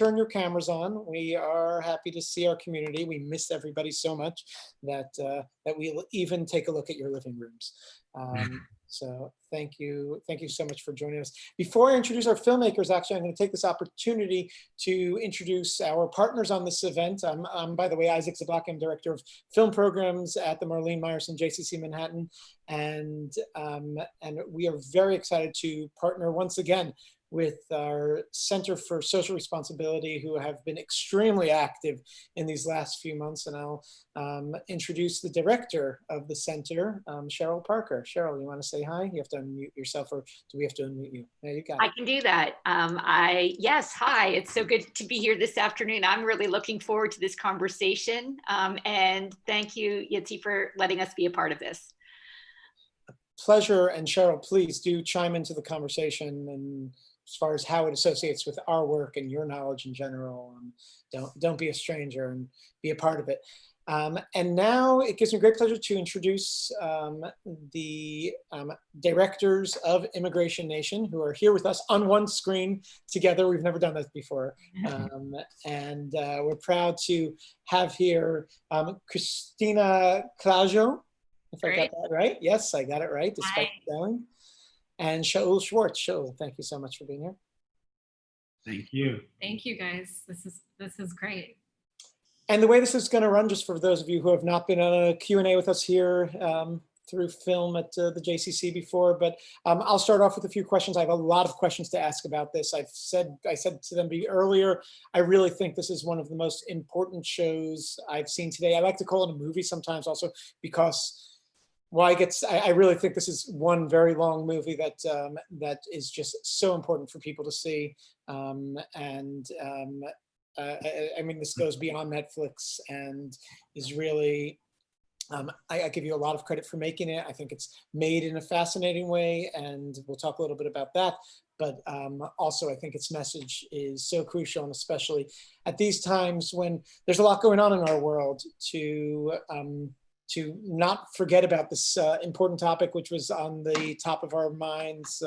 turn your cameras on. We are happy to see our community. We miss everybody so much that that we'll even take a look at your living rooms. So thank you so much for joining us. Before I introduce our filmmakers, actually, I'm going to take this opportunity to introduce our partners on this event. I'm by the way, Isaac Zablocki. I'm Director of Film Programs at the Marlene Meyerson JCC Manhattan. And we are very excited to partner once again with our Center for Social Responsibility, who have been extremely active in these last few months. And I'll introduce the director of the center, Shaul Parker. Shaul, you want to say hi? You have to unmute yourself, or do we have to unmute you? There you go. I can do that. Yes, hi. It's so good to be here this afternoon. I'm really looking forward to this conversation. And thank you, Yitzi, for letting us be a part of this. Pleasure. And Shaul, please do chime into the conversation and as far as how it associates with our work and your knowledge in general. Don't be a stranger and be a part of it. And now it gives me great pleasure to introduce the directors of Immigration Nation, who are here with us on one screen together. We've never done that before. And we're proud to have here Christina Clusiau, if I got that right. Yes, I got it right, despite spelling. And Shaul Schwarz. Shaul, thank you so much for being here. Thank you. Thank you, guys. This is great. And the way this is going to run, just for those of you who have not been on a Q&A with us here through film at the JCC before, but I'll start off with a few questions. I have a lot of questions to ask about this. I said to them earlier, I really think this is one of the most important shows I've seen today. I like to call it a movie sometimes also because I really think this is one very long movie that is just so important for people to see. I mean, this goes beyond Netflix and is really, I give you a lot of credit for making it. I think it's made in a fascinating way, and we'll talk a little bit about that. But also, I think its message is so crucial, and especially at these times when there's a lot going on in our world, to not forget about this important topic, which was on the top of our minds,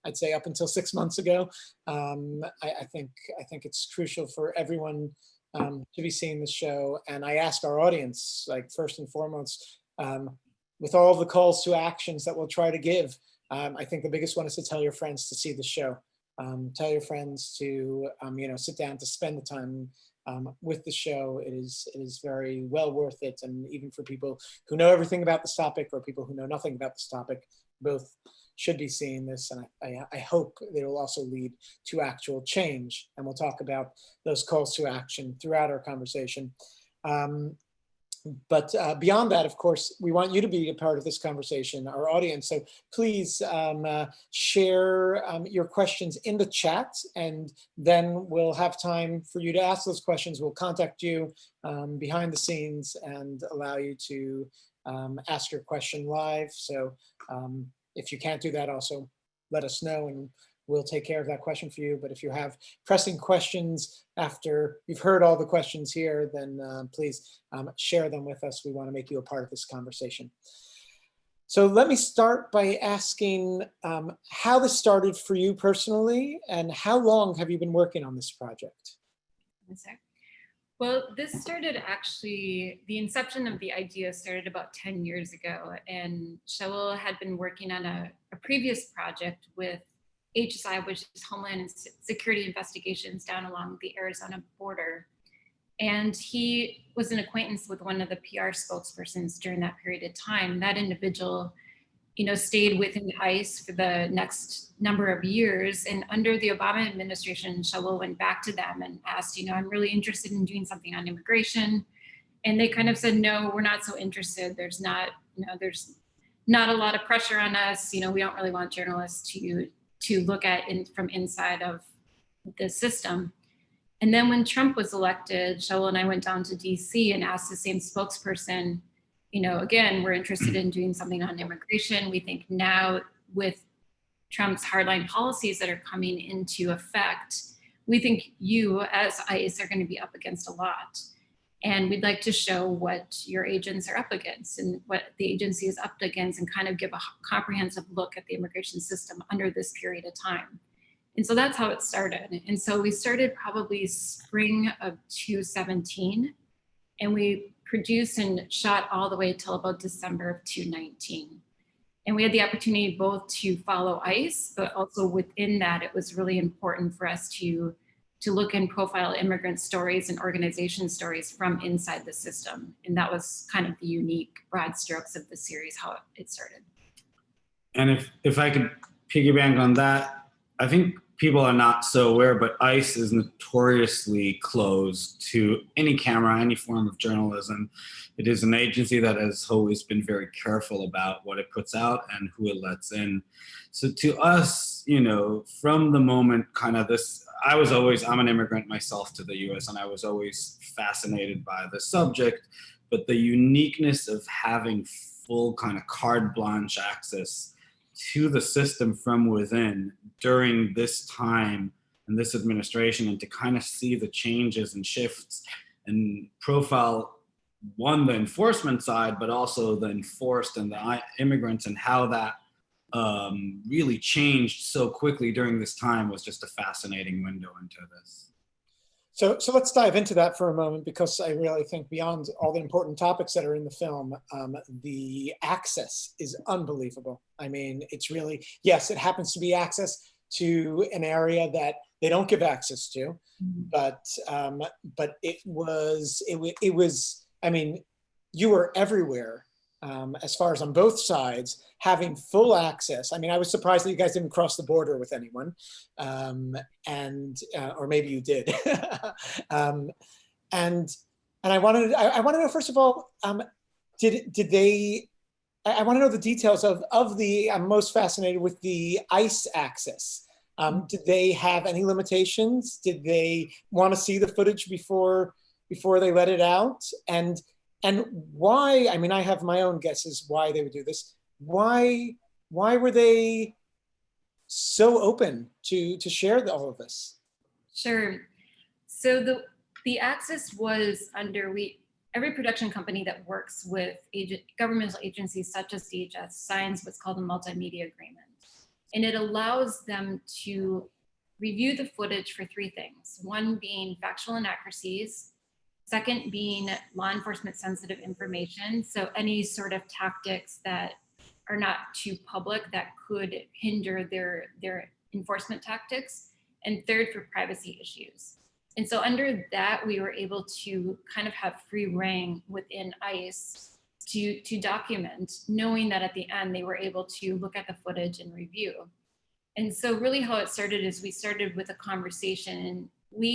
I'd say up until 6 months ago. I think it's crucial for everyone to be seeing this show. And I ask our audience, like first and foremost, with all of the calls to actions that we'll try to give, I think the biggest one is to tell your friends to see the show. Tell your friends to sit down to spend the time with the show. It is very well worth it. And even for people who know everything about this topic or people who know nothing about this topic, both should be seeing this. And I hope it will also lead to actual change. And we'll talk about those calls to action throughout our conversation. But beyond that, of course, we want you to be a part of this conversation, our audience. So please share your questions in the chat, and then we'll have time for you to ask those questions. We'll contact you behind the scenes and allow you to ask your question live. So if you can't do that, also let us know and we'll take care of that question for you. But if you have pressing questions after you've heard all the questions here, then please share them with us. We want to make you a part of this conversation. So let me start by asking how this started for you personally, and how long have you been working on this project? Well, this started actually, the inception of the idea started about 10 years ago. And Shaul had been working on a previous project with HSI, which is Homeland Security Investigations, down along the Arizona border. And he was an acquaintance with one of the PR spokespersons during that period of time. That individual, stayed within ICE for the next number of years. And under the Obama administration, Shaul went back to them and asked, I'm really interested in doing something on immigration. And they kind of said, no, we're not so interested. There's not a lot of pressure on us. We don't really want journalists to look at from inside of the system. And then when Trump was elected, Shaul and I went down to DC and asked the same spokesperson, again, we're interested in doing something on immigration. We think now with Trump's hardline policies that are coming into effect, we think you as ICE are going to be up against a lot. And we'd like to show what your agents are up against and what the agency is up against, and kind of give a comprehensive look at the immigration system under this period of time. And so that's how it started. And so we started probably spring of 2017, and we produced and shot all the way till about December of 2019. And we had the opportunity both to follow ICE, but also within that, it was really important for us to look and profile immigrant stories and organization stories from inside the system. And that was kind of the unique broad strokes of the series, how it started. And if I could piggyback on that, I think people are not so aware, but ICE is notoriously closed to any camera, any form of journalism. It is an agency that has always been very careful about what it puts out and who it lets in. So to us, you know, from the moment kind of this, I'm an immigrant myself to the US, and I was always fascinated by the subject, but the uniqueness of having full kind of carte blanche access to the system from within during this time and this administration, and to kind of see the changes and shifts and profile, one, the enforcement side, but also the enforced and the immigrants, and how that really changed so quickly during this time was just a fascinating window into this. So let's dive into that for a moment, because I really think beyond all the important topics that are in the film, the access is unbelievable. I mean, it's really, yes, it happens to be access to an area that they don't give access to, but it was, I mean, you were everywhere, as far as on both sides, having full access. I mean, I was surprised that you guys didn't cross the border with anyone, or maybe you did. And I want to know, first of all, did they? I want to know the details of the. I'm most fascinated with the ICE access. Did they have any limitations? Did they want to see the footage before they let it out? And why? I mean, I have my own guesses why they would do this. Why were they so open to share all of this? Sure. So the access was under every production company that works with governmental agencies such as DHS signs what's called a multimedia agreement, and it allows them to review the footage for three things: one being factual inaccuracies, second being law enforcement sensitive information, so any sort of tactics that are not too public that could hinder their enforcement tactics, and third, for privacy issues. And so under that, we were able to kind of have free rein within ICE to document, knowing that at the end they were able to look at the footage and review. And so really how it started is we started with a conversation, and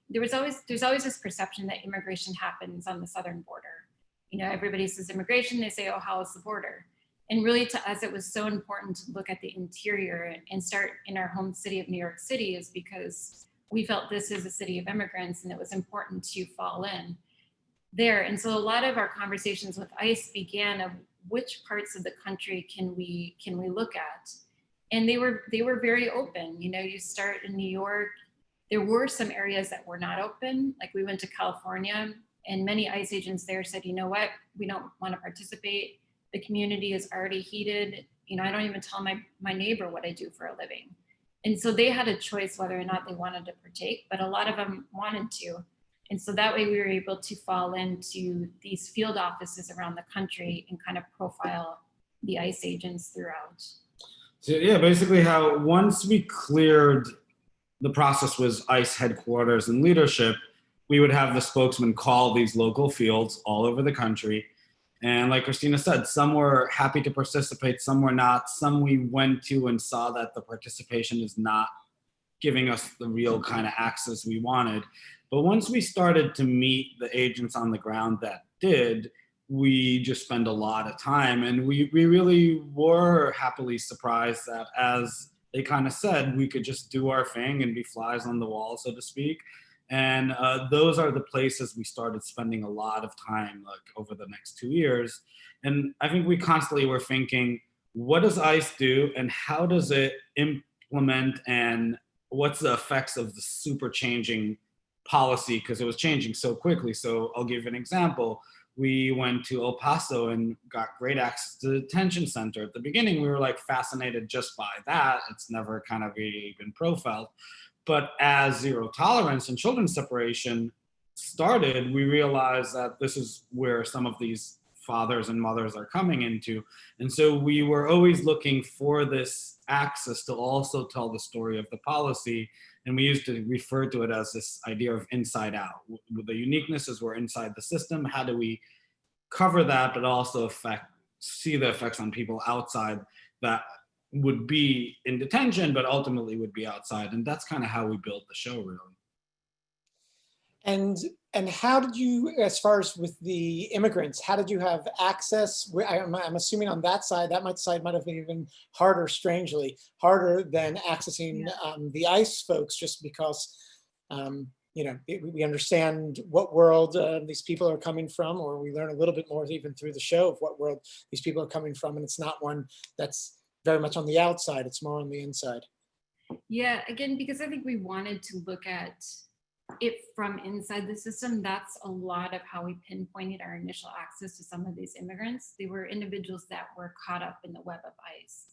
there's always this perception that immigration happens on the southern border. You know, everybody says immigration, they say, oh, how is the border? And really to us, it was so important to look at the interior and start in our home city of New York City, is because we felt this is a city of immigrants and it was important to fall in there. And so a lot of our conversations with ICE began of which parts of the country can we look at? And they were very open. You know, you start in New York, there were some areas that were not open. Like we went to California, and many ICE agents there said, you know what, we don't want to participate. The community is already heated. You know, I don't even tell my neighbor what I do for a living. And so they had a choice whether or not they wanted to partake, but a lot of them wanted to. And so that way we were able to fall into these field offices around the country and kind of profile the ICE agents throughout. So yeah, basically how once we cleared, the process was ICE headquarters and leadership, we would have the spokesman call these local fields all over the country. And like Christina said, some were happy to participate, some were not. Some we went to and saw that the participation is not giving us the real kind of access we wanted. But once we started to meet the agents on the ground that did, we just spent a lot of time, and we really were happily surprised that, as they kind of said, we could just do our thing and be flies on the wall, so to speak. And those are the places we started spending a lot of time, like over the next 2 years. And I think we constantly were thinking, what does ICE do and how does it implement, and what's the effects of the super changing policy? Because it was changing so quickly. So I'll give an example. we went to El Paso and got great access to the detention center. At the beginning, we were like fascinated just by that. It's never kind of really been profiled. But as zero tolerance and children's separation started, we realized that this is where some of these fathers and mothers are coming into. And so we were always looking for this access to also tell the story of the policy. And we used to refer to it as this idea of inside out. The uniqueness is we're inside the system. How do we cover that, but also see the effects on people outside that would be in detention, but ultimately would be outside. And that's kind of how we built the show, really. And how did you, as far as with the immigrants, how did you have access? I'm assuming on that side, side might have been even harder, strangely, harder than accessing the ICE folks, just because, you know, we understand what world these people are coming from, or we learn a little bit more even through the show of what world these people are coming from. And it's not one that's very much on the outside, it's more on the inside. Yeah, again, because I think we wanted to look at it from inside the system. That's a lot of how we pinpointed our initial access to some of these immigrants. They were individuals that were caught up in the web of ICE.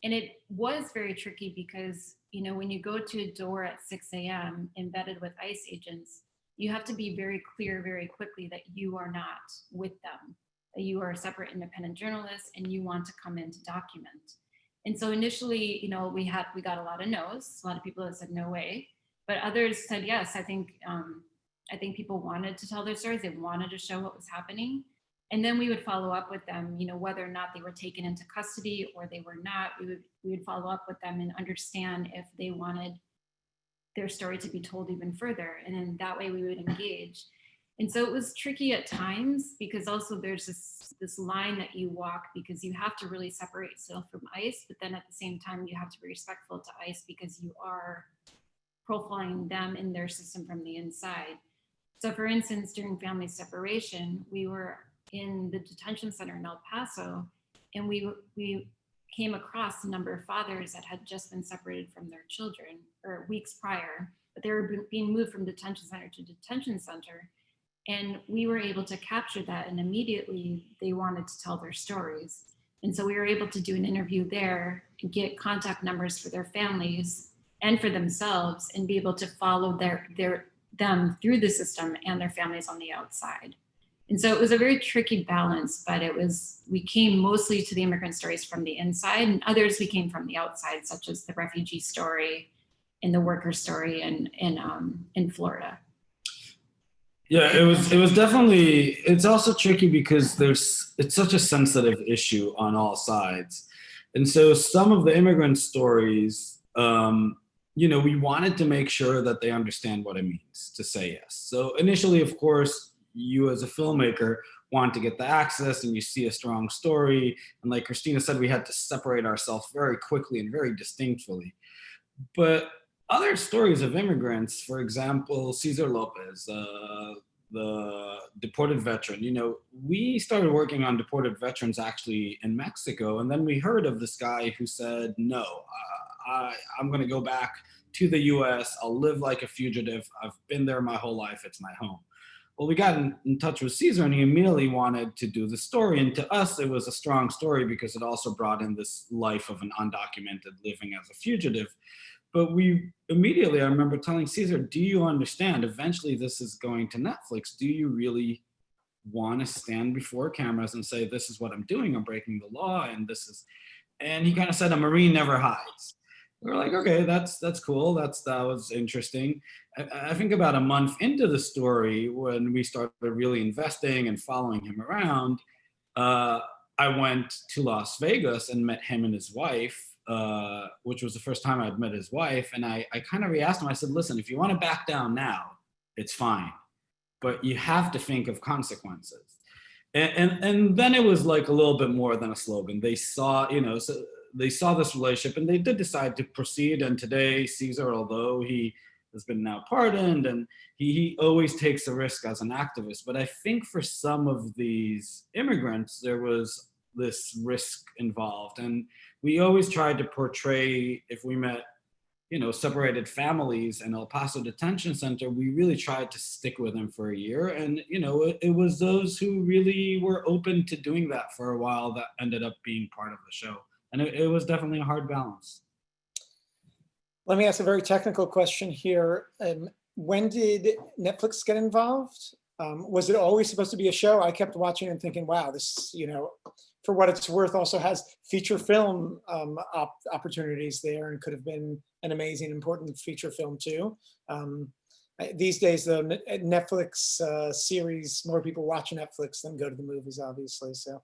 And it was very tricky because, you know, when you go to a door at 6 a.m. embedded with ICE agents, you have to be very clear very quickly that you are not with them, that you are a separate independent journalist and you want to come in to document. And so initially, you know, we got a lot of no's, a lot of people that said no way. But others said yes. I think people wanted to tell their stories. They wanted to show what was happening. And then we would follow up with them, you know, whether or not they were taken into custody or they were not. We would follow up with them and understand if they wanted their story to be told even further. And then that way we would engage. And so it was tricky at times because also there's this line that you walk because you have to really separate yourself from ICE, but then at the same time you have to be respectful to ICE because you are profiling them in their system from the inside. So for instance, during family separation, we were in the detention center in El Paso, and we came across a number of fathers that had just been separated from their children or weeks prior, but they were being moved from detention center to detention center. And we were able to capture that, and immediately they wanted to tell their stories. And so we were able to do an interview there and get contact numbers for their families and for themselves and be able to follow them through the system and their families on the outside. And so it was a very tricky balance, but we came mostly to the immigrant stories from the inside, and others we came from the outside, such as the refugee story and the worker story in Florida. Yeah, it was definitely, it's also tricky because it's such a sensitive issue on all sides. And so some of the immigrant stories, you know, we wanted to make sure that they understand what it means to say yes. So initially, of course, you as a filmmaker want to get the access and you see a strong story. And like Christina said, we had to separate ourselves very quickly and very distinctly. But other stories of immigrants, for example, Cesar Lopez, the deported veteran, you know, we started working on deported veterans actually in Mexico. And then we heard of this guy who said, no, I'm going to go back to the US. I'll live like a fugitive. I've been there my whole life. It's my home. Well, we got in touch with Cesar and he immediately wanted to do the story. And to us, it was a strong story because it also brought in this life of an undocumented living as a fugitive. But we immediately, I remember telling Cesar, do you understand? Eventually this is going to Netflix. Do you really want to stand before cameras and say, this is what I'm doing, I'm breaking the law, and he kind of said, a Marine never hides. We were like, okay, that's cool. That was interesting. I think about a month into the story, when we started really investing and following him around, I went to Las Vegas and met him and his wife, which was the first time I'd met his wife. And I kind of re-asked him, I said, listen, if you want to back down now, it's fine, but you have to think of consequences. And then it was like a little bit more than a slogan. They saw, you know, so they saw this relationship and they did decide to proceed. And today, Cesar, although he has been now pardoned and he always takes a risk as an activist. But I think for some of these immigrants, there was this risk involved. And we always tried to portray, if we met separated families in El Paso Detention Center, we really tried to stick with him for a year. And, it was those who really were open to doing that for a while that ended up being part of the show. And it was definitely a hard balance. Let me ask a very technical question here. When did Netflix get involved? Was it always supposed to be a show? I kept watching and thinking, wow, this, for what it's worth, also has feature film opportunities there and could have been an amazing, important feature film too. These days, the Netflix series, more people watch Netflix than go to the movies, obviously. So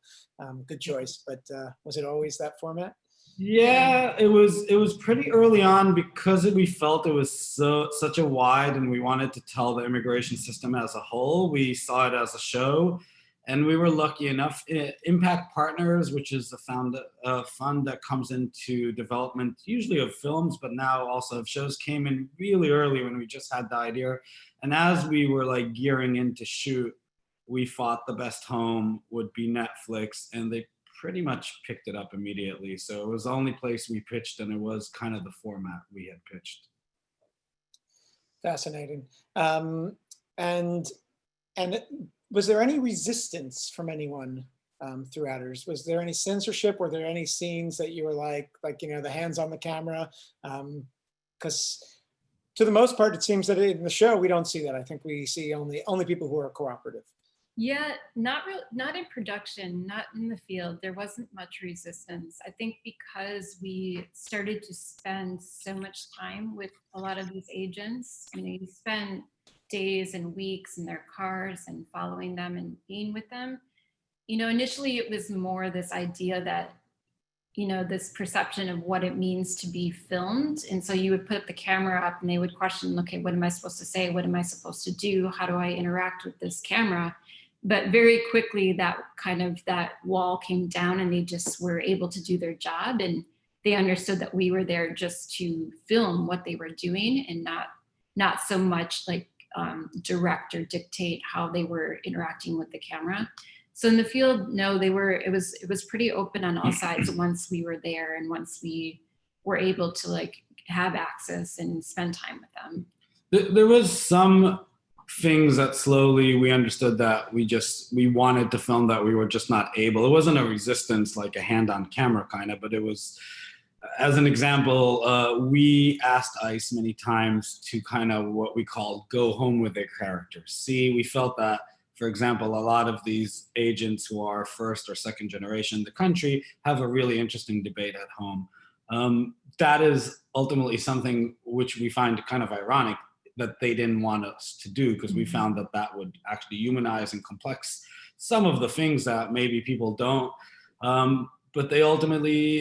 good choice. But was it always that format? Yeah, it was pretty early on because we felt it was such a wide, and we wanted to tell the immigration system as a whole. We saw it as a show, and we were lucky enough. Impact Partners, which is a fund that comes into development usually of films, but now also of shows, came in really early when we just had the idea. And as we were like gearing in to shoot, we thought the best home would be Netflix, and they pretty much picked it up immediately. So it was the only place we pitched, and it was kind of the format we had pitched. Fascinating. And was there any resistance from anyone throughout it? Was there any censorship? Were there any scenes that you were like the hands on the camera? Because to the most part, it seems that in the show we don't see that. I think we see only people who are cooperative. Yeah, not in production, not in the field. There wasn't much resistance. I think because we started to spend so much time with a lot of these agents. You spend days and weeks in their cars and following them and being with them. Initially it was more this idea that, this perception of what it means to be filmed. And so you would put the camera up and they would question, okay, what am I supposed to say? What am I supposed to do? How do I interact with this camera? But very quickly that wall came down and they just were able to do their job, and they understood that we were there just to film what they were doing and not so much like direct or dictate how they were interacting with the camera. So in the field, no, it was pretty open on all sides once we were there and once we were able to have access and spend time with them. There was some things that slowly we understood that we wanted to film that we were just not able. It wasn't a resistance like a hand on camera kind of, but it was, as an example, we asked ICE many times to kind of what we call go home with their characters. We felt that, for example, a lot of these agents who are first or second generation in the country have a really interesting debate at home. That is ultimately something which we find kind of ironic that they didn't want us to do, because we found that would actually humanize and complex some of the things that maybe people don't. But they ultimately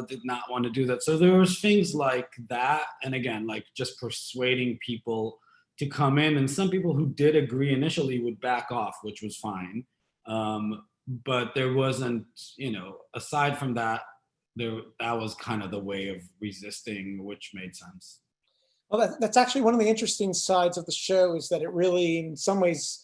did not want to do that. So there was things like that. And again, just persuading people to come in. And some people who did agree initially would back off, which was fine. But there wasn't, aside from that, that was kind of the way of resisting, which made sense. Well, that's actually one of the interesting sides of the show, is that it really, in some ways,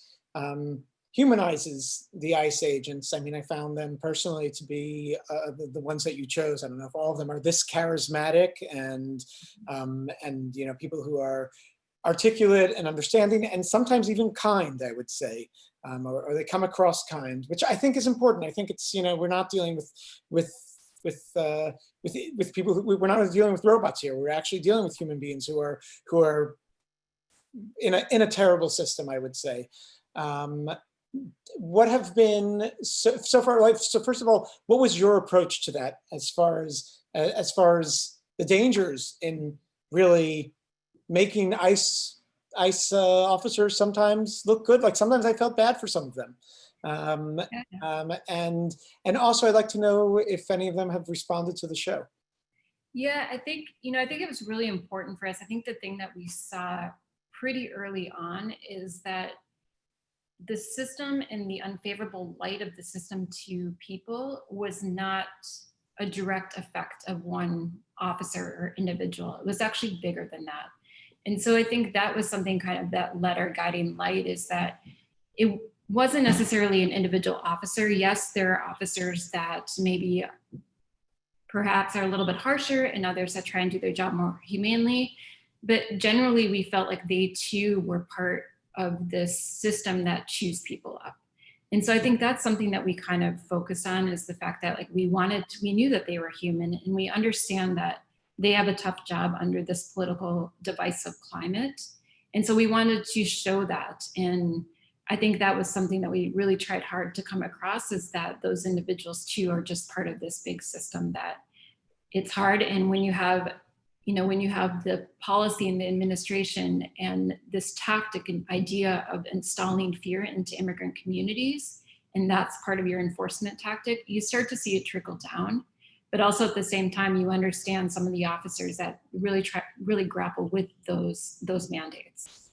humanizes the ICE agents. I mean, I found them personally to be the ones that you chose. I don't know if all of them are this charismatic and people who are articulate and understanding, and sometimes even kind, I would say, or they come across kind, which I think is important. I think it's, we're not dealing with people we're not dealing with robots here. We're actually dealing with human beings who are in a terrible system, I would say. What have been so far? So first of all, what was your approach to that as far as the dangers in really making ICE officers sometimes look good? Like sometimes I felt bad for some of them. And also I'd like to know if any of them have responded to the show. Yeah, I think it was really important for us. I think the thing that we saw pretty early on is that the system and the unfavorable light of the system to people was not a direct effect of one officer or individual. It was actually bigger than that. And so I think that was something kind of that led our guiding light, is that it wasn't necessarily an individual officer. Yes, there are officers that maybe perhaps are a little bit harsher and others that try and do their job more humanely. But generally, we felt like they too were part of this system that chews people up. And so I think that's something that we kind of focus on, is the fact that like we knew that they were human, and we understand that they have a tough job under this political divisive climate. And so we wanted to show that. And I think that was something that we really tried hard to come across, is that those individuals too are just part of this big system, that it's hard. And when you have the policy and the administration and this tactic and idea of installing fear into immigrant communities, and that's part of your enforcement tactic, you start to see it trickle down. But also at the same time, you understand some of the officers that really grapple with those mandates.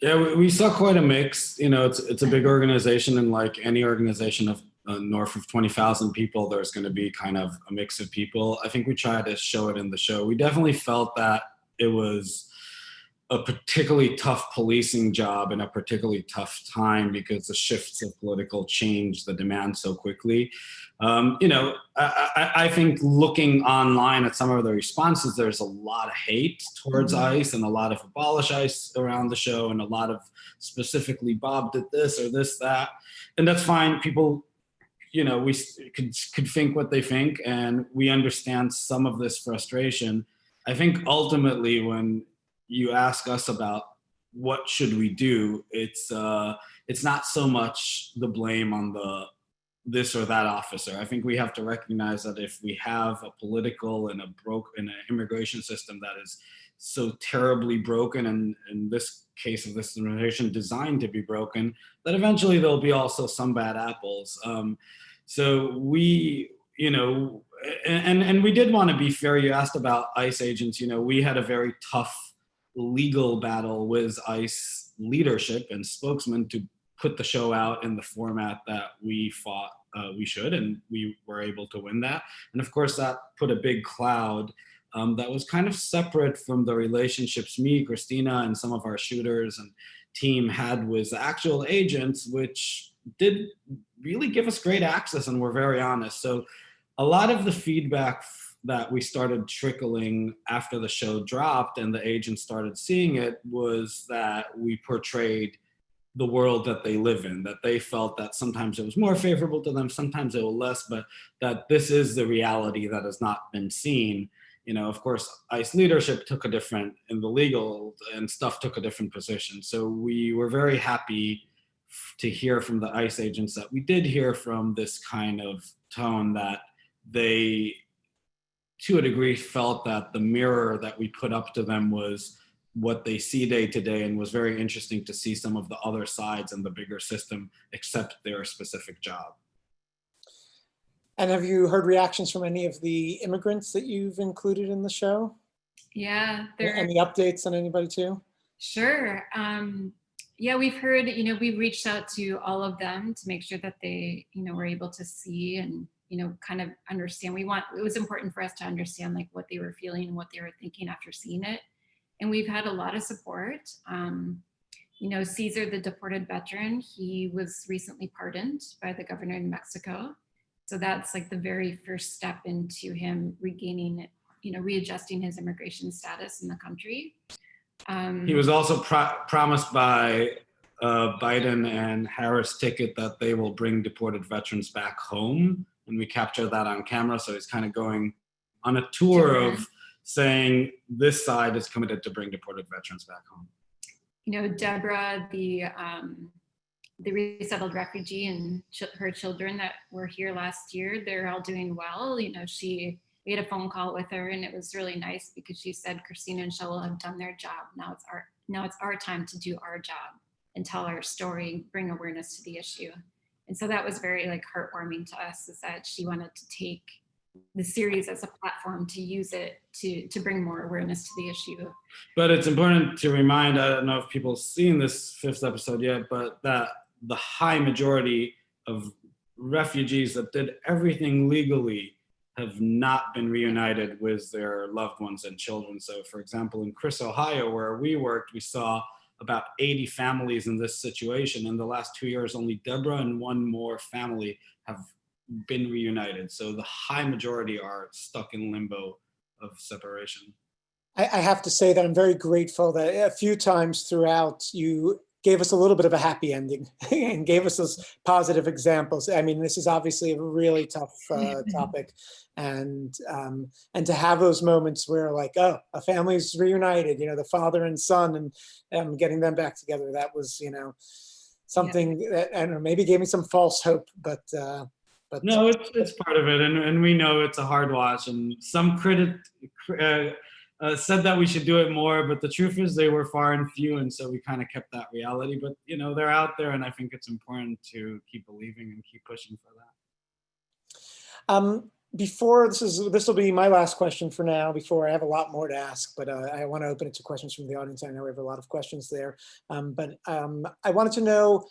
Yeah, we saw quite a mix. It's a big organization, and like any organization of north of 20,000 people, there's going to be kind of a mix of people. I think we tried to show it in the show. We definitely felt that it was a particularly tough policing job in a particularly tough time, because the shifts of political change the demand so quickly. I think looking online at some of the responses, there's a lot of hate towards ICE and a lot of abolish ICE around the show, and a lot of specifically Bob did this or this, that. And that's fine. People, we could think what they think, and we understand some of this frustration. I think ultimately when you ask us about what should we do, it's not so much the blame on this or that officer. I think we have to recognize that if we have a political and an immigration system that is so terribly broken, and in this case of this administration designed to be broken, that eventually there'll be also some bad apples. So we, and we did want to be fair. You asked about ICE agents. We had a very tough legal battle with ICE leadership and spokesmen to put the show out in the format that we thought we should, and we were able to win that. And of course, that put a big cloud that was kind of separate from the relationships me, Christina, and some of our shooters and team had with the actual agents, which did really give us great access, and we're very honest. So a lot of the feedback that we started trickling after the show dropped and the agents started seeing it was that we portrayed the world that they live in, that they felt that sometimes it was more favorable to them, sometimes it was less, but that this is the reality that has not been seen. Of course, ICE leadership took a different, in the legal and stuff took a different position. So we were very happy to hear from the ICE agents that we did hear from this kind of tone, that they, to a degree, felt that the mirror that we put up to them was what they see day to day, and was very interesting to see some of the other sides and the bigger system accept their specific job. And have you heard reactions from any of the immigrants that you've included in the show? Yeah. Any updates on anybody too? Sure. Yeah, we've heard, we've reached out to all of them to make sure that they, were able to see and, kind of understand. It was important for us to understand like what they were feeling and what they were thinking after seeing it. And we've had a lot of support. Caesar, the deported veteran, he was recently pardoned by the governor in Mexico. So that's like the very first step into him regaining, readjusting his immigration status in the country. He was also promised by Biden and Harris ticket that they will bring deported veterans back home. And we captured that on camera. So he's kind of going on a tour of saying this side is committed to bring deported veterans back home. Deborah, the resettled refugee, and her children that were here last year, they're all doing well. We had a phone call with her, and it was really nice because she said Christina and Shaul have done their job. Now it's our time to do our job and tell our story, bring awareness to the issue. And so that was very heartwarming to us, is that she wanted to take the series as a platform to use it to bring more awareness to the issue. But it's important to remind, I don't know if people have seen this 5th episode yet, but that the high majority of refugees that did everything legally have not been reunited with their loved ones and children. So for example, in Chris, Ohio, where we worked, we saw about 80 families in this situation. In the last 2 years, only Deborah and one more family have been reunited. So the high majority are stuck in limbo of separation. I have to say that I'm very grateful that a few times throughout you gave us a little bit of a happy ending and gave us those positive examples. I mean, this is obviously a really tough topic, and to have those moments where like, oh, a family's reunited, you know, the father and son, and getting them back together. That was, you know, something that, I don't know, maybe gave me some false hope, but no, it's part of it, and we know it's a hard watch. And some critic said that we should do it more, but the truth is they were far and few, and so we kind of kept that reality. But you know, they're out there, and I think it's important to keep believing and keep pushing for that. Before this will be my last question for now. Before I have a lot more to ask, but I want to open it to questions from the audience. I know we have a lot of questions there, but I wanted to know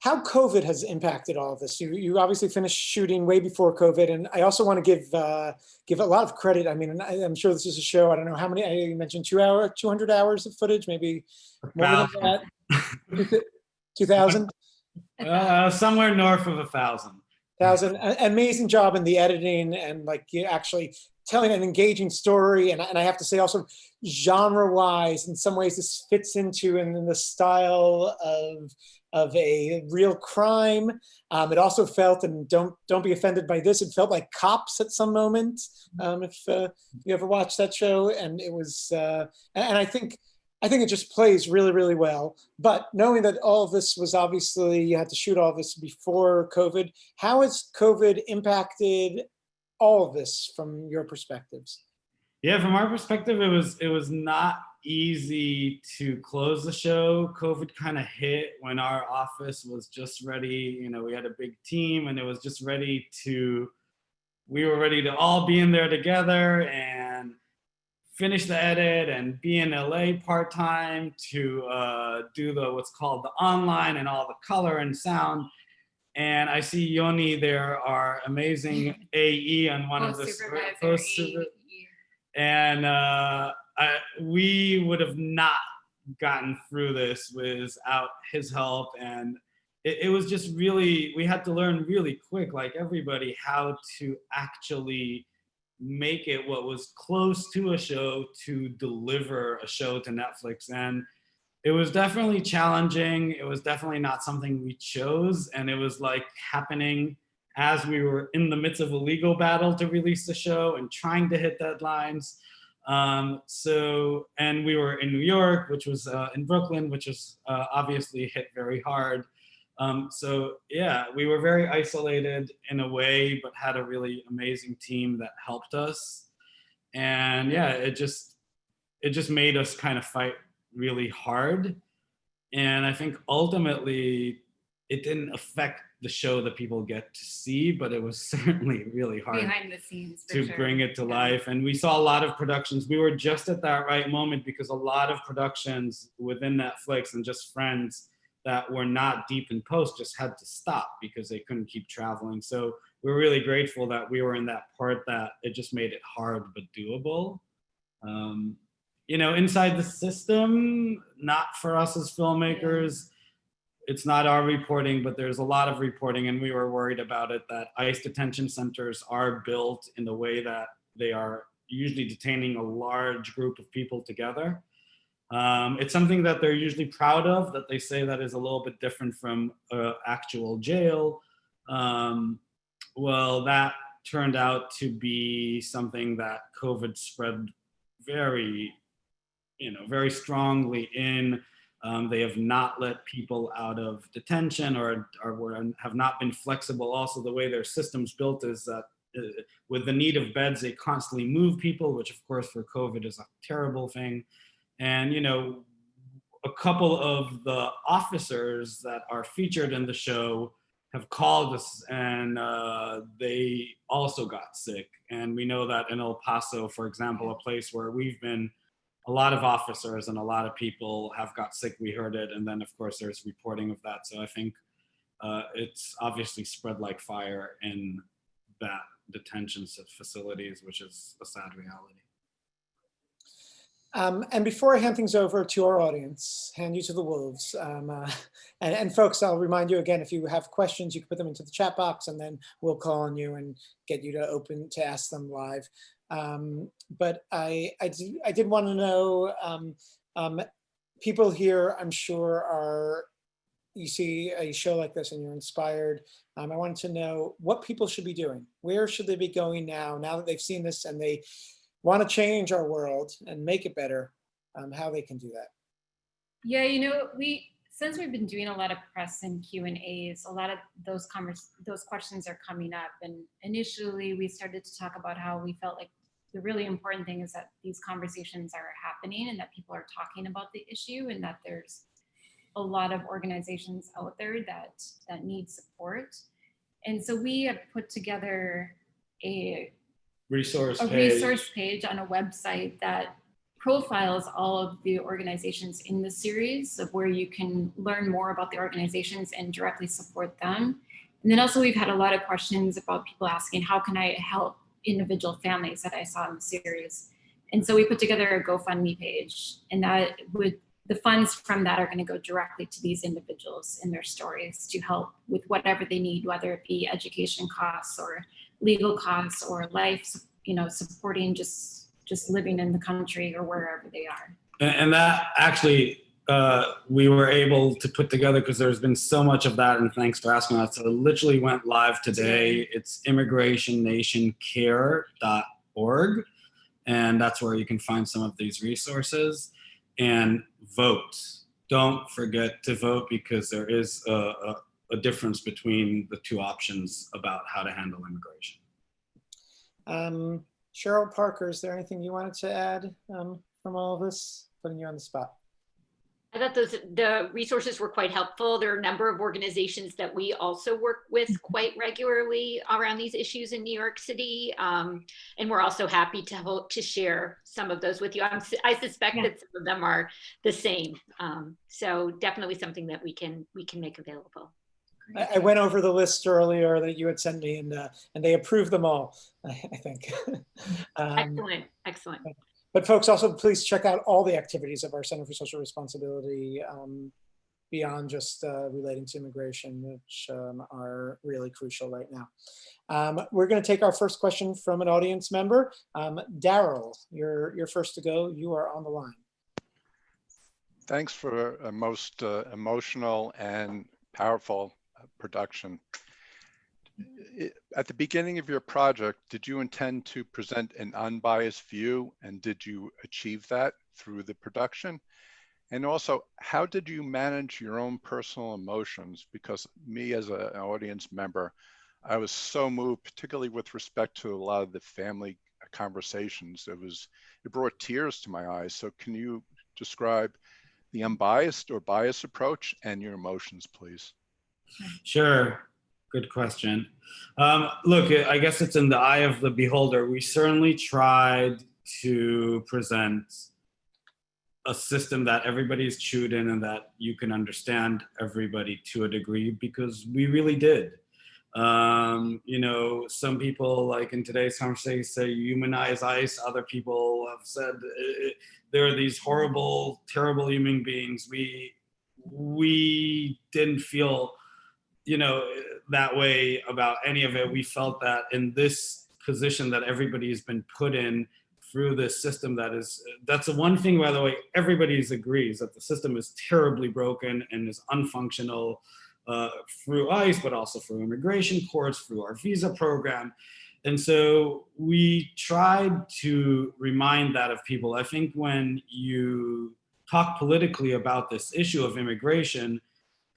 how COVID has impacted all of this. You obviously finished shooting way before COVID, and I also want to give a lot of credit. I mean, I'm sure this is a show. I don't know how many. You mentioned 200 hours of footage, maybe more than that. 2,000. Somewhere north of 1,000. Amazing job in the editing and like you actually telling an engaging story. And I have to say also genre-wise, in some ways this fits into in the style of a real crime. It also felt, and don't be offended by this, it felt like Cops at some moment. If you ever watched that show, and it was, and I think it just plays really, really well. But knowing that all of this was obviously, you had to shoot all of this before COVID, how has COVID impacted all of this from your perspectives? Yeah, from our perspective, it was not easy to close the show. COVID kind of hit when our office was just ready. You know, we had a big team, and it was just we were ready to all be in there together and finish the edit and be in LA part-time to do what's called the online and all the color and sound. And I see Yoni there, our amazing AE on one of the and we would have not gotten through this without his help. And it was just really, we had to learn really quick, like everybody, how to actually make it what was close to a show to deliver a show to Netflix. And it was definitely challenging. It was definitely not something we chose. And it was like happening as we were in the midst of a legal battle to release the show and trying to hit deadlines. And we were in New York, which was in Brooklyn, which was obviously hit very hard. So yeah, we were very isolated in a way, but had a really amazing team that helped us. And yeah, it just made us kind of fight really hard. And I think ultimately it didn't affect the show that people get to see, but it was certainly really hard behind the scenes to bring it to life. And we saw a lot of productions. We were just at that right moment because a lot of productions within Netflix and just friends that were not deep in post just had to stop because they couldn't keep traveling. So we're really grateful that we were in that part that it just made it hard but doable. You know, inside the system, not for us as filmmakers, it's not our reporting, but there's a lot of reporting, and we were worried about it, that ICE detention centers are built in the way that they are usually detaining a large group of people together. It's something that they're usually proud of, that they say that is a little bit different from actual jail. Well, that turned out to be something that COVID spread very strongly in. They have not let people out of detention or have not been flexible. Also, the way their system's built is that with the need of beds, they constantly move people, which of course for COVID is a terrible thing. And, you know, a couple of the officers that are featured in the show have called us, and they also got sick. And we know that in El Paso, for example, a place where we've been, a lot of officers and a lot of people have got sick. We heard it. And then of course there's reporting of that. So I think it's obviously spread like fire in that detention facilities, which is a sad reality. And before I hand things over to our audience, hand you to the wolves. And folks, I'll remind you again, if you have questions, you can put them into the chat box and then we'll call on you and get you to ask them live. But I did want to know, people here, I'm sure you see a show like this and you're inspired. I wanted to know what people should be doing. Where should they be going now that they've seen this and they want to change our world and make it better, how they can do that? Yeah, since we've been doing a lot of press and Q&As, a lot of those questions are coming up. And initially we started to talk about how we felt like the really important thing is that these conversations are happening and that people are talking about the issue, and that there's a lot of organizations out there that need support. And so we have put together a resource page on a website that profiles all of the organizations in the series, of where you can learn more about the organizations and directly support them. And then also we've had a lot of questions about people asking, how can I help individual families that I saw in the series? And so we put together a GoFundMe page, and the funds from that are going to go directly to these individuals in their stories to help with whatever they need, whether it be education costs or legal costs or life, supporting just living in the country or wherever they are. And that actually, we were able to put together because there's been so much of that, and thanks for asking that. So it literally went live today. It's immigrationnationcare.org, and that's where you can find some of these resources. And vote. Don't forget to vote, because there is a difference between the two options about how to handle immigration. Cheryl Parker, is there anything you wanted to add from all of this? Putting you on the spot. I thought the resources were quite helpful. There are a number of organizations that we also work with quite regularly around these issues in New York City. And we're also happy to share some of those with you. I suspect that some of them are the same. So definitely something that we can make available. I went over the list earlier that you had sent me, and they approved them all, I think. Excellent. But folks, also please check out all the activities of our Center for Social Responsibility beyond just relating to immigration, which are really crucial right now. We're going to take our first question from an audience member. Daryl, you're first to go. You are on the line. Thanks for a most emotional and powerful production. At the beginning of your project, did you intend to present an unbiased view, and did you achieve that through the production? And also, how did you manage your own personal emotions? Because me as an audience member, I was so moved, particularly with respect to a lot of the family conversations. It brought tears to my eyes. So can you describe the unbiased or biased approach and your emotions, please? Sure. Good question. Look, I guess it's in the eye of the beholder. We certainly tried to present a system that everybody's chewed in and that you can understand everybody to a degree, because we really did. Some people, like in today's conversation, say humanize ICE. Other people have said there are these horrible, terrible human beings. We didn't feel that way about any of it. We felt that in this position that everybody's been put in through this system, that's the one thing, by the way, everybody agrees that the system is terribly broken and is unfunctional through ICE, but also through immigration courts, through our visa program. And so we tried to remind that of people. I think when you talk politically about this issue of immigration,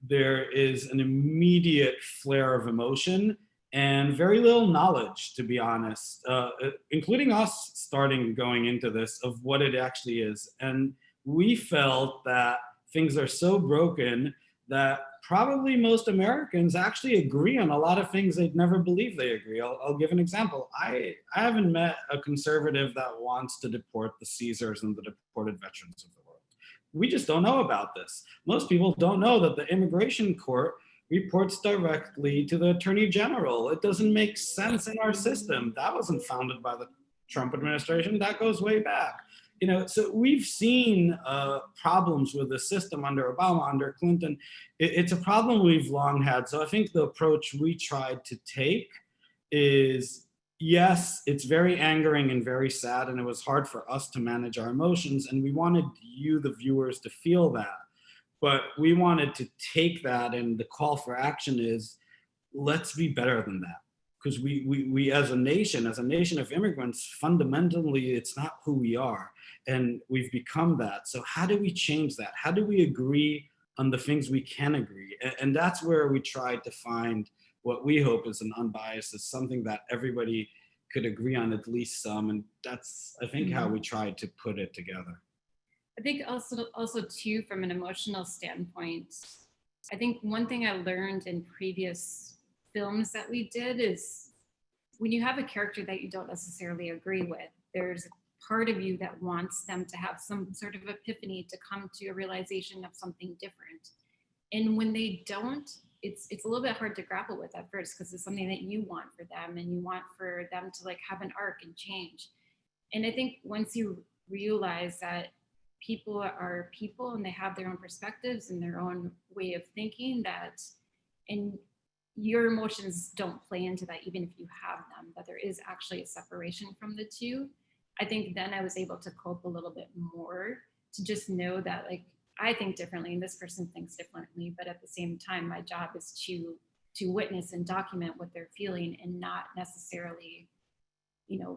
there is an immediate flare of emotion and very little knowledge, to be honest, including us going into this, of what it actually is. And we felt that things are so broken that probably most Americans actually agree on a lot of things they'd never believe they agree. I'll give an example. I haven't met a conservative that wants to deport the Caesars and the deported veterans of the world. We just don't know about this. Most people don't know that the immigration court reports directly to the Attorney General. It doesn't make sense in our system. That wasn't founded by the Trump administration. That goes way back. So we've seen problems with the system under Obama, under Clinton. It's a problem we've long had. So I think the approach we tried to take is, yes, it's very angering and very sad, and it was hard for us to manage our emotions, and we wanted you, the viewers, to feel that. But we wanted to take that, and the call for action is, let's be better than that. Because we as a nation of immigrants, fundamentally, it's not who we are. And we've become that. So how do we change that? How do we agree on the things we can agree? And that's where we tried to find what we hope is an unbiased, is something that everybody could agree on at least some. And that's, I think, how we tried to put it together. I think also too, from an emotional standpoint, I think one thing I learned in previous films that we did is when you have a character that you don't necessarily agree with, there's a part of you that wants them to have some sort of epiphany, to come to a realization of something different. And when they don't, it's a little bit hard to grapple with at first, because it's something that you want for them, and you want for them to like have an arc and change. And I think once you realize that people are people and they have their own perspectives and their own way of thinking, and your emotions don't play into that, even if you have them, that there is actually a separation from the two. I think then I was able to cope a little bit more, to just know that like I think differently and this person thinks differently, but at the same time, my job is to witness and document what they're feeling, and not necessarily,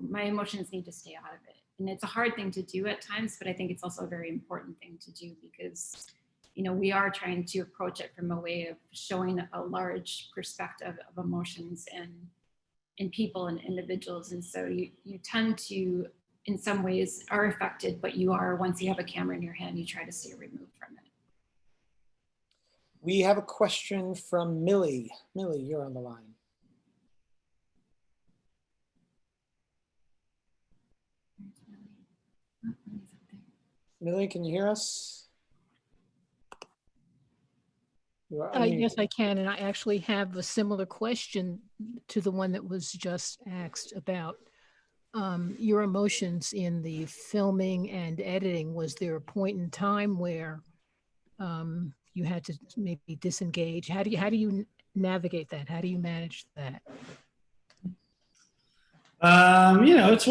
my emotions need to stay out of it. And it's a hard thing to do at times, but I think it's also a very important thing to do, because we are trying to approach it from a way of showing a large perspective of emotions and people and individuals. And so you tend to, in some ways, are affected, but you are, once you have a camera in your hand, you try to stay removed from it. We have a question from Millie. Millie, you're on the line. Millie, can you hear us? Yes, I can. And I actually have a similar question to the one that was just asked about your emotions in the filming and editing. Was there a point in time where you had to maybe disengage? How do you navigate that? How do you manage that? It's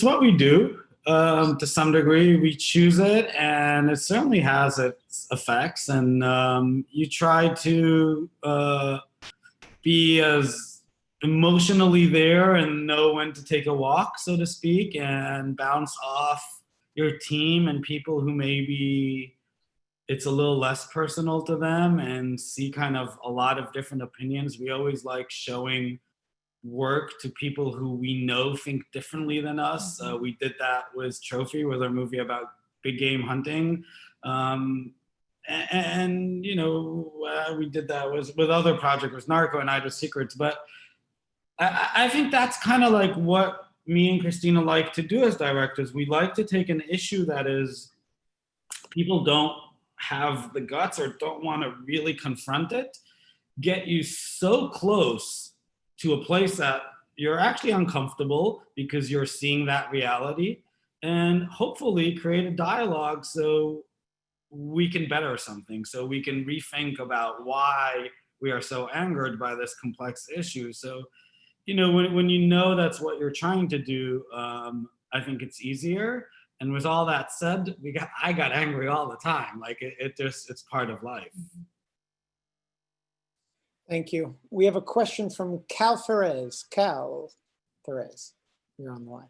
what we do. To some degree, we choose it, and it certainly has its effects. And you try to be as emotionally there and know when to take a walk, so to speak, and bounce off your team and people who maybe it's a little less personal to them, and see kind of a lot of different opinions. We always like showing work to people who we know think differently than us. We did that with Trophy, with our movie about big game hunting. We did that with other projects, with Narco and Idle Secrets. But I think that's kind of like what me and Christina like to do as directors. We like to take an issue that is, people don't have the guts or don't want to really confront it, get you so close to a place that you're actually uncomfortable because you're seeing that reality, and hopefully create a dialogue so we can better something, so we can rethink about why we are so angered by this complex issue. So, when you know that's what you're trying to do, I think it's easier. And with all that said, I got angry all the time. Like it's part of life. Thank you. We have a question from Cal Ferez. Cal Ferez, you're on the line.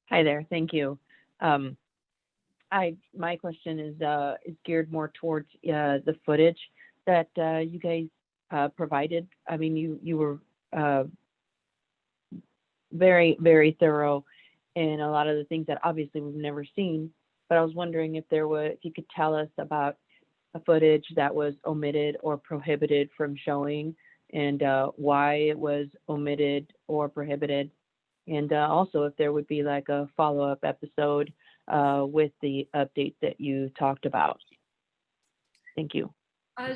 Hi there. Thank you. My question is geared more towards the footage that you guys provided. I mean, you were very, very thorough in a lot of the things that obviously we've never seen. But I was wondering if you could tell us about a footage that was omitted or prohibited from showing, and why it was omitted or prohibited, and also if there would be like a follow-up episode with the update that you talked about. Thank you.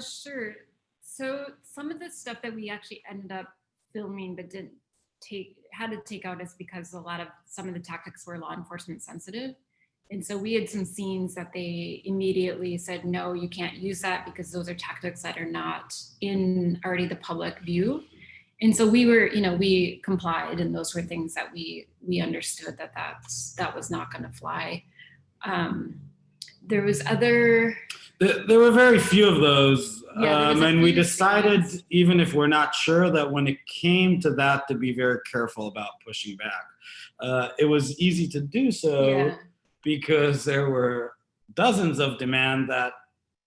Sure. So some of the stuff that we actually ended up filming but didn't had to take out is because some of the tactics were law enforcement sensitive. And so we had some scenes that they immediately said, no, you can't use that because those are tactics that are not in already the public view. And so we complied, and those were things that we understood that was not going to fly. There was other. There were very few of those, and we few decided, scenes. even if we're not sure, that when it came to that, to be very careful about pushing back. It was easy to do so because there were dozens of demand that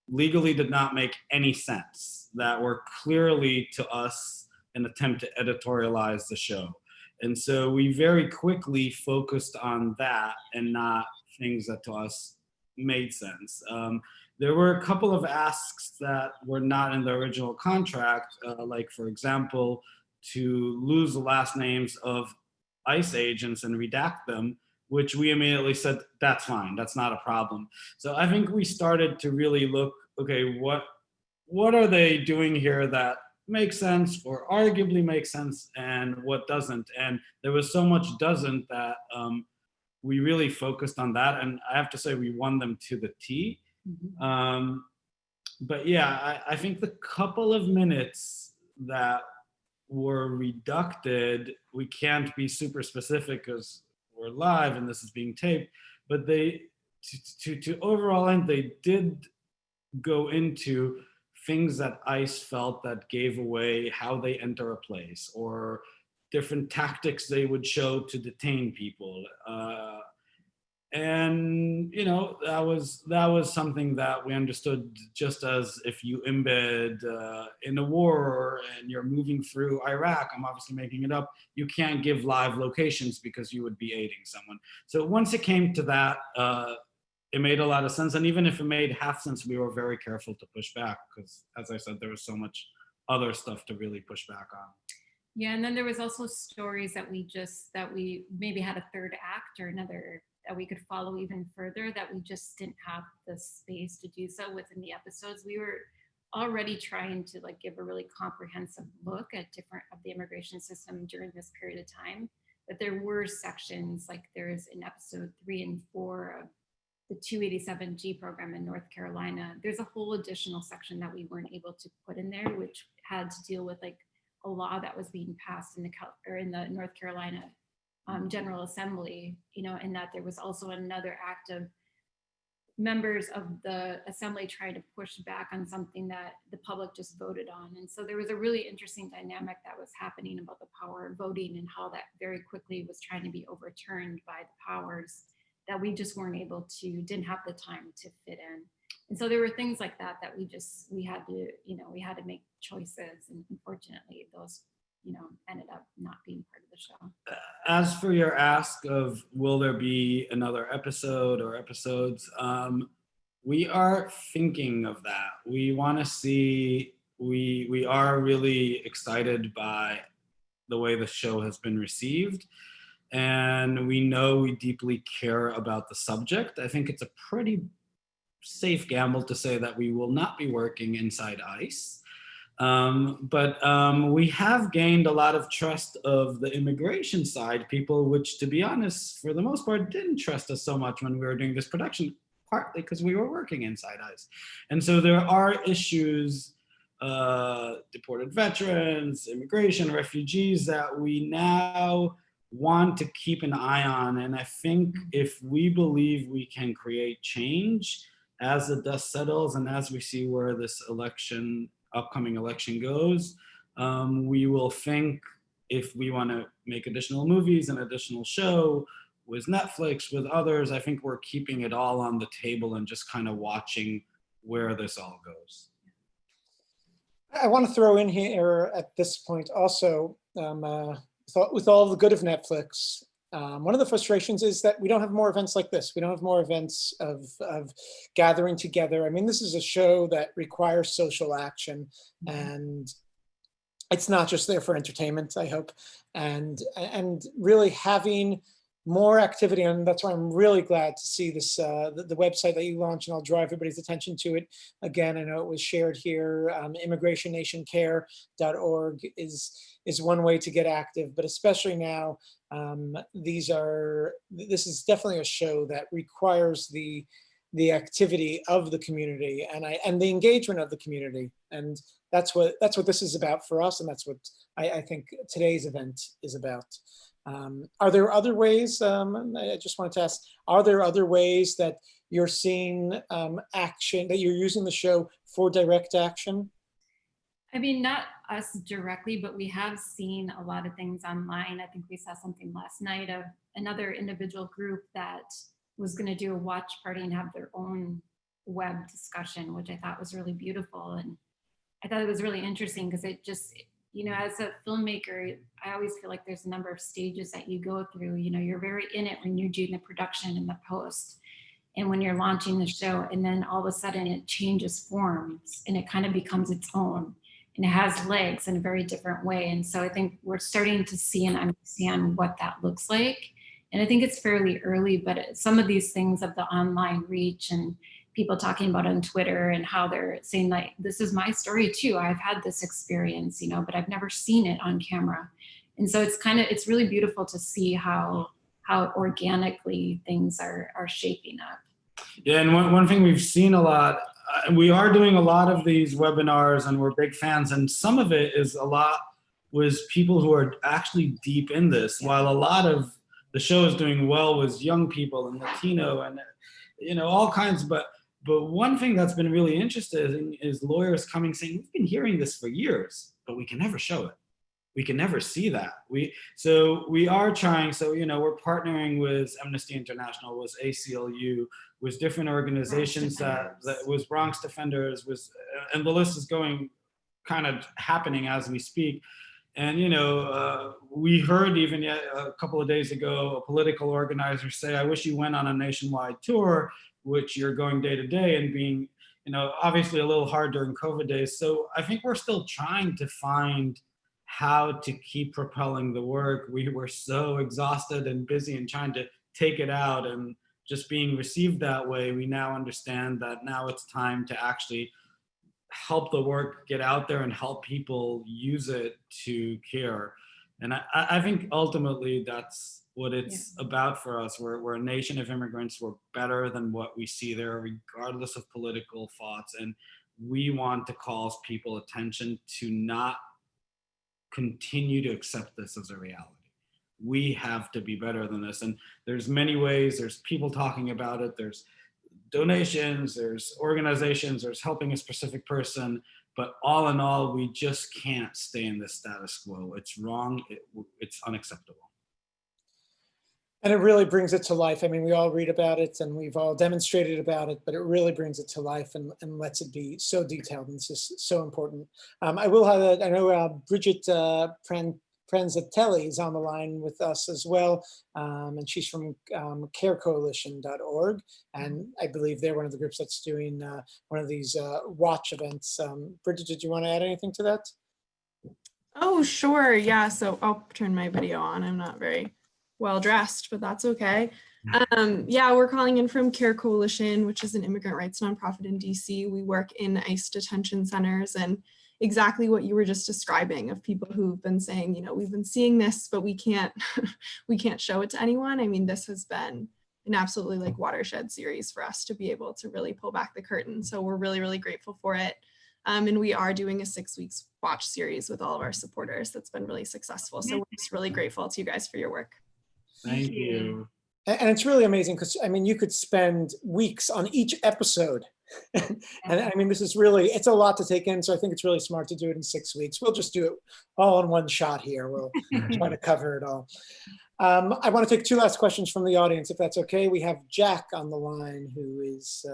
legally did not make any sense, that were clearly to us an attempt to editorialize the show. And so we very quickly focused on that and not things that to us made sense. There were a couple of asks that were not in the original contract, like, for example, to lose the last names of ICE agents and redact them, which we immediately said, that's fine, that's not a problem. So I think we started to really look, okay, what are they doing here that makes sense or arguably makes sense, and what doesn't? And there was so much doesn't that we really focused on that, and I have to say we won them to the T. But yeah, I think the couple of minutes that were reducted, we can't be super specific because we're live and this is being taped, but they, to overall end, they did go into things that ICE felt that gave away how they enter a place, or different tactics they would show to detain people. And that was something that we understood, just as if you embed in a war and you're moving through Iraq, I'm obviously making it up, you can't give live locations because you would be aiding someone. So once it came to that, it made a lot of sense. And even if it made half sense, we were very careful to push back because, as I said, there was so much other stuff to really push back on. Yeah, and then there was also stories that we maybe had a third act or another that we could follow even further, that we just didn't have the space to do so within the episodes. We were already trying to give a really comprehensive look at different of the immigration system during this period of time. But there were sections, like there's in episode 3 and 4 of the 287G program in North Carolina. There's a whole additional section that we weren't able to put in there, which had to deal with a law that was being passed in the North Carolina General Assembly, and that there was also another act of members of the assembly trying to push back on something that the public just voted on. And so there was a really interesting dynamic that was happening about the power of voting and how that very quickly was trying to be overturned by the powers that we just didn't have the time to fit in. And so there were things like that we had to make choices, and unfortunately those ended up not being part of the show. As for your ask of will there be another episode or episodes, we are thinking of that. We want to see, we are really excited by the way the show has been received. And we know we deeply care about the subject. I think it's a pretty safe gamble to say that we will not be working inside ICE. But we have gained a lot of trust of the immigration side, people which, to be honest, for the most part, didn't trust us so much when we were doing this production, partly because we were working inside ICE. And so there are issues, deported veterans, immigration, refugees, that we now want to keep an eye on. And I think if we believe we can create change as the dust settles and as we see where this upcoming election goes, we will think if we want to make additional movies and additional show with Netflix, with others. I think we're keeping it all on the table and just kind of watching where this all goes. I want to throw in here at this point also, with all the good of Netflix, one of the frustrations is that we don't have more events like this. We don't have more events of gathering together. I mean, this is a show that requires social action, and it's not just there for entertainment, I hope. And really having more activity, and that's why I'm really glad to see this, the website that you launched, and I'll draw everybody's attention to it. Again, I know it was shared here. immigrationnationcare.org is one way to get active, but especially now, this is definitely a show that requires the activity of the community and the engagement of the community, and that's what this is about for us, and that's what I think today's event is about. Are there other ways, I just wanted to ask, are there other ways that you're seeing action, that you're using the show for direct action? I mean, not us directly, but we have seen a lot of things online. I think we saw something last night of another individual group that was going to do a watch party and have their own web discussion, which I thought was really beautiful. And I thought it was really interesting because it just, you know, as a filmmaker, I always feel like there's a number of stages that you go through. You know, you're very in it when you're doing the production and the post, and when you're launching the show, and then all of a sudden it changes forms and it kind of becomes its own, and it has legs in a very different way. And so I think we're starting to see and understand what that looks like. And I think it's fairly early, but some of these things of the online reach and people talking about on Twitter and how they're saying like, this is my story too. I've had this experience, you know, but I've never seen it on camera. And so it's really beautiful to see how organically things are shaping up. Yeah, and one thing we've seen a lot, we are doing a lot of these webinars and we're big fans, and some of it is was people who are actually deep in this, while a lot of the show is doing well with young people and Latino and, you know, all kinds, but one thing that's been really interesting is lawyers coming saying, we've been hearing this for years, but we can never show it. We can never see that. So we are trying, so, you know, we're partnering with Amnesty International, with ACLU, with different organizations that was Bronx Defenders, and the list is going kind of happening as we speak. And, you know, we heard even yet a couple of days ago, a political organizer say, I wish you went on a nationwide tour, which you're going day to day and being, you know, obviously a little hard during COVID days. So I think we're still trying to find how to keep propelling the work. We were so exhausted and busy and trying to take it out and just being received that way. We now understand that now it's time to actually help the work get out there and help people use it to care. And I think ultimately that's what it's about for us. We're a nation of immigrants. We're better than what we see there, regardless of political thoughts. And we want to call people attention to not continue to accept this as a reality. We have to be better than this. And there's many ways. There's people talking about it. There's donations, there's organizations, there's helping a specific person, but all in all, we just can't stay in this status quo. It's wrong, it's unacceptable. And it really brings it to life. I mean, we all read about it and we've all demonstrated about it, but it really brings it to life and lets it be so detailed, and it's just so important. I will have, I know Bridget Pranzatelli is on the line with us as well, and she's from carecoalition.org, and I believe they're one of the groups that's doing one of these watch events. Bridget, did you want to add anything to that? Oh, sure. Yeah, so I'll turn my video on. I'm not very well dressed, but that's okay. Yeah, we're calling in from Care Coalition, which is an immigrant rights nonprofit in DC. We work in ICE detention centers, and exactly what you were just describing of people who've been saying, you know, we've been seeing this, but we can't show it to anyone. I mean, this has been an absolutely like watershed series for us to be able to really pull back the curtain. So we're really, really grateful for it. And we are doing a 6 weeks watch series with all of our supporters. That's been really successful. So we're just really grateful to you guys for your work. Thank you. And it's really amazing because, I mean, you could spend weeks on each episode. And I mean, this is really, it's a lot to take in. So I think it's really smart to do it in 6 weeks. We'll just do it all in one shot here. We'll try to cover it all. I want to take 2 last questions from the audience, if that's okay. We have Jack on the line who is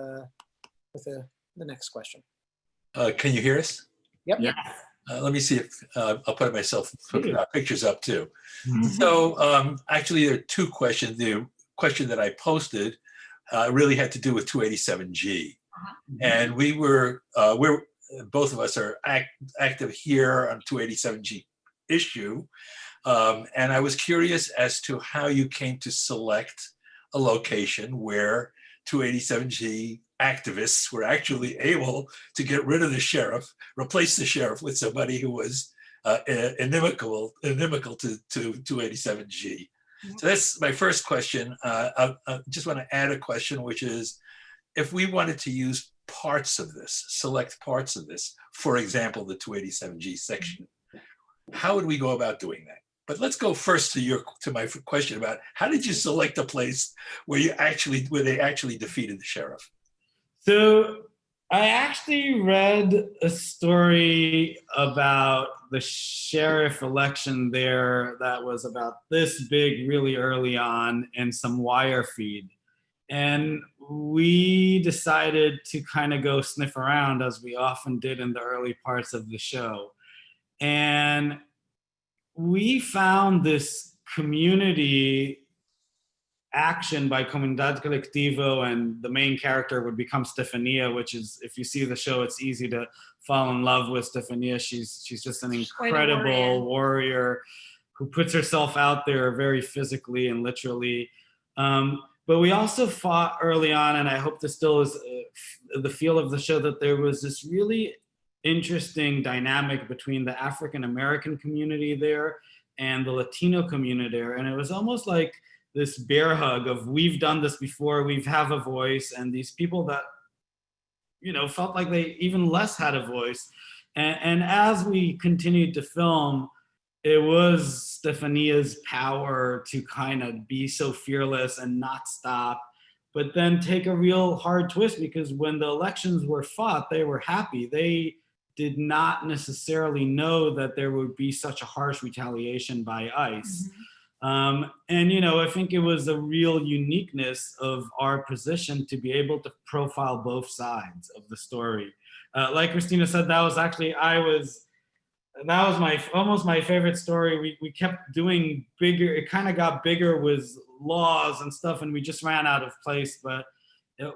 with the next question. Can you hear us? Yep. Yeah. Let me see if I'll put myself pictures up too. So actually there are 2 questions. The question that I posted really had to do with 287G. And we're both of us are active here on 287G issue. And I was curious as to how you came to select a location where 287G activists were actually able to get rid of the sheriff, replace the sheriff with somebody who was inimical to 287G. So that's my first question. I just want to add a question, which is, if we wanted to use parts of this, select parts of this, for example, the 287G section, how would we go about doing that? But let's go first to my question about how did you select a place where they actually defeated the sheriff? So I actually read a story about the sheriff election there that was about this big really early on in some wire feed. And we decided to kind of go sniff around, as we often did in the early parts of the show. And we found this community action by Comunidad Colectivo, and the main character would become Stefania, which is, if you see the show, it's easy to fall in love with Stefania. She's just an incredible warrior who puts herself out there very physically and literally. But we also fought early on, and I hope this still is the feel of the show, that there was this really interesting dynamic between the African American community there and the Latino community there. And it was almost like this bear hug of, we've done this before, we have a voice, and these people that, felt like they even less had a voice. And as we continued to film, it was Stefania's power to kind of be so fearless and not stop, but then take a real hard twist, because when the elections were fought, they were happy. They did not necessarily know that there would be such a harsh retaliation by ICE. And, I think it was a real uniqueness of our position to be able to profile both sides of the story. Like Christina said, that was almost my favorite story. We kept doing bigger, it kind of got bigger with laws and stuff, and we just ran out of place. But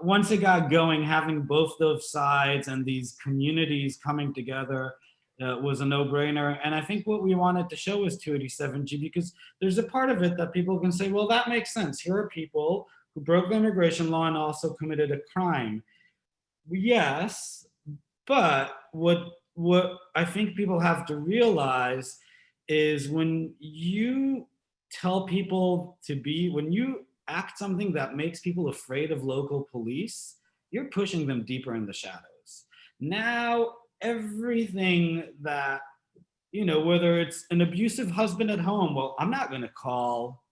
once it got going, having both those sides and these communities coming together was a no-brainer. And I think what we wanted to show is 287G, because there's a part of it that people can say, well, that makes sense. Here are people who broke the immigration law and also committed a crime. Yes, but what I think people have to realize is, when you tell people when you act something that makes people afraid of local police, you're pushing them deeper in the shadows. Now, everything that, whether it's an abusive husband at home, well, I'm not going to call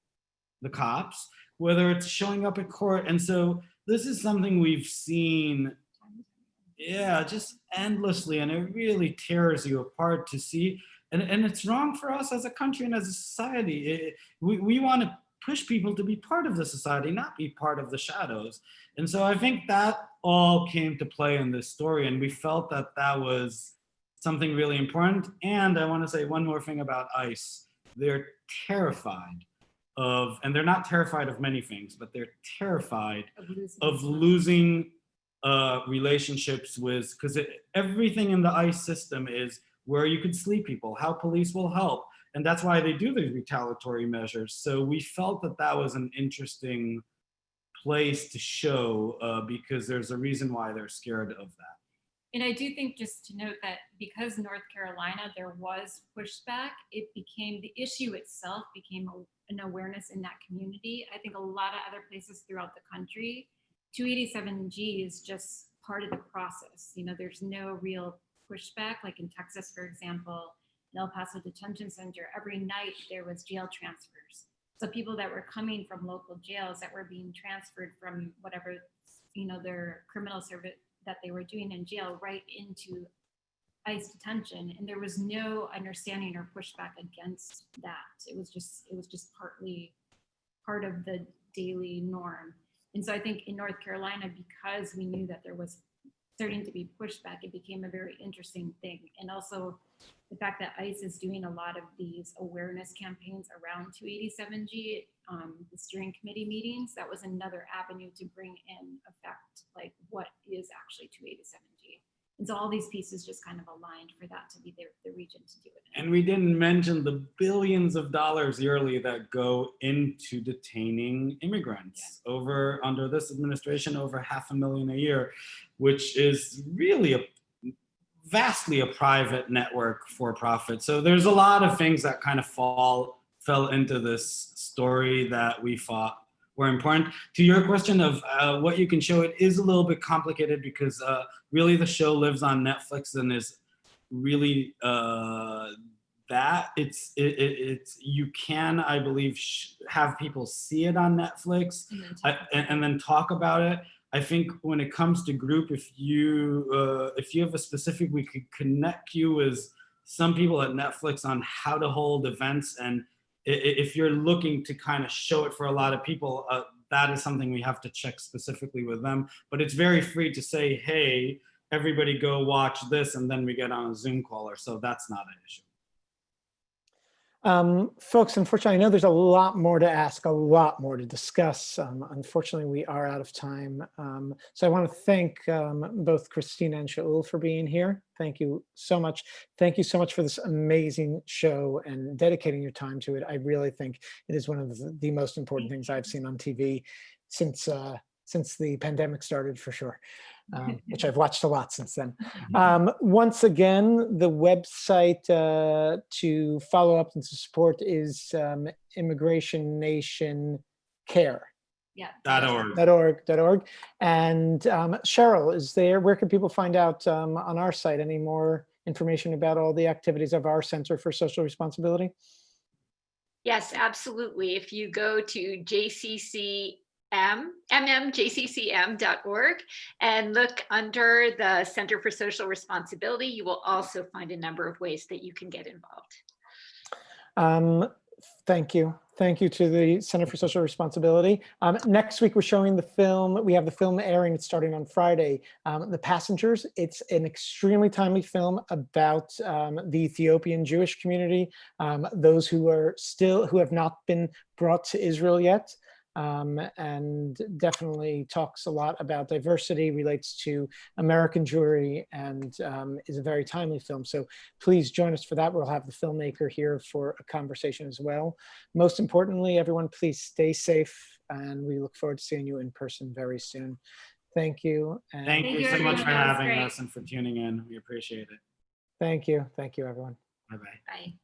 the cops, whether it's showing up at court. And so this is something we've seen, just endlessly, and it really tears you apart to see. And it's wrong for us as a country and as a society. We want to push people to be part of the society, not be part of the shadows. And so I think that all came to play in this story, and we felt that that was something really important. And I want to say one more thing about ICE. They're terrified of, and they're not terrified of many things, but they're terrified of losing relationships with, because everything in the ICE system is where you could sleep people, how police will help. And that's why they do these retaliatory measures. So we felt that that was an interesting place to show, because there's a reason why they're scared of that. And I do think, just to note, that because North Carolina, there was pushback, the issue itself became an awareness in that community. I think a lot of other places throughout the country, 287G is just part of the process. There's no real pushback. Like in Texas, for example, in El Paso Detention Center, every night there was jail transfers. So people that were coming from local jails that were being transferred from whatever, their criminal service that they were doing in jail, right into ICE detention. And there was no understanding or pushback against that. It was just partly part of the daily norm. And so I think in North Carolina, because we knew that there was starting to be pushback, it became a very interesting thing. And also the fact that ICE is doing a lot of these awareness campaigns around 287G, the steering committee meetings, that was another avenue to bring in effect, like what is actually 287G. And so all these pieces just kind of aligned for that to be the region to do it. And we didn't mention the billions of dollars yearly that go into detaining immigrants. Under this administration, over $500,000 a year, which is really vastly a private network for profit. So there's a lot of things that kind of fell into this story that we thought were important. To your question of what you can show, it is a little bit complicated because really the show lives on Netflix and is really that it's you can, I believe, have people see it on Netflix and then talk about it. I think when it comes to group, if you have a specific, we could connect you with some people at Netflix on how to hold events. And if you're looking to kind of show it for a lot of people, that is something we have to check specifically with them. But it's very free to say, hey, everybody go watch this, and then we get on a Zoom call or so. That's not an issue. Folks, unfortunately, I know there's a lot more to ask, a lot more to discuss. Unfortunately, we are out of time. So I want to thank both Christina and Shaul for being here. Thank you so much. Thank you so much for this amazing show and dedicating your time to it. I really think it is one of the most important things I've seen on TV since the pandemic started, for sure. Which I've watched a lot since then. Once again, the website to follow up and to support is Immigration Nation Care. Yeah. .org. And Cheryl, is there, where can people find out on our site any more information about all the activities of our Center for Social Responsibility? Yes, absolutely. If you go to mmjccm.org and look under the Center for Social Responsibility, you will also find a number of ways that you can get involved. Thank you. Thank you to the Center for Social Responsibility. Next week, we're showing the film. We have the film airing. It's starting on Friday. The Passengers. It's an extremely timely film about the Ethiopian Jewish community, those who have not been brought to Israel yet. And definitely talks a lot about diversity, relates to American Jewry, and is a very timely film. So please join us for that. We'll have the filmmaker here for a conversation as well. Most importantly, everyone, please stay safe, and we look forward to seeing you in person very soon. Thank you. And thank you so much for having us and for tuning in. We appreciate it. Thank you. Thank you, everyone. Bye-bye. Bye.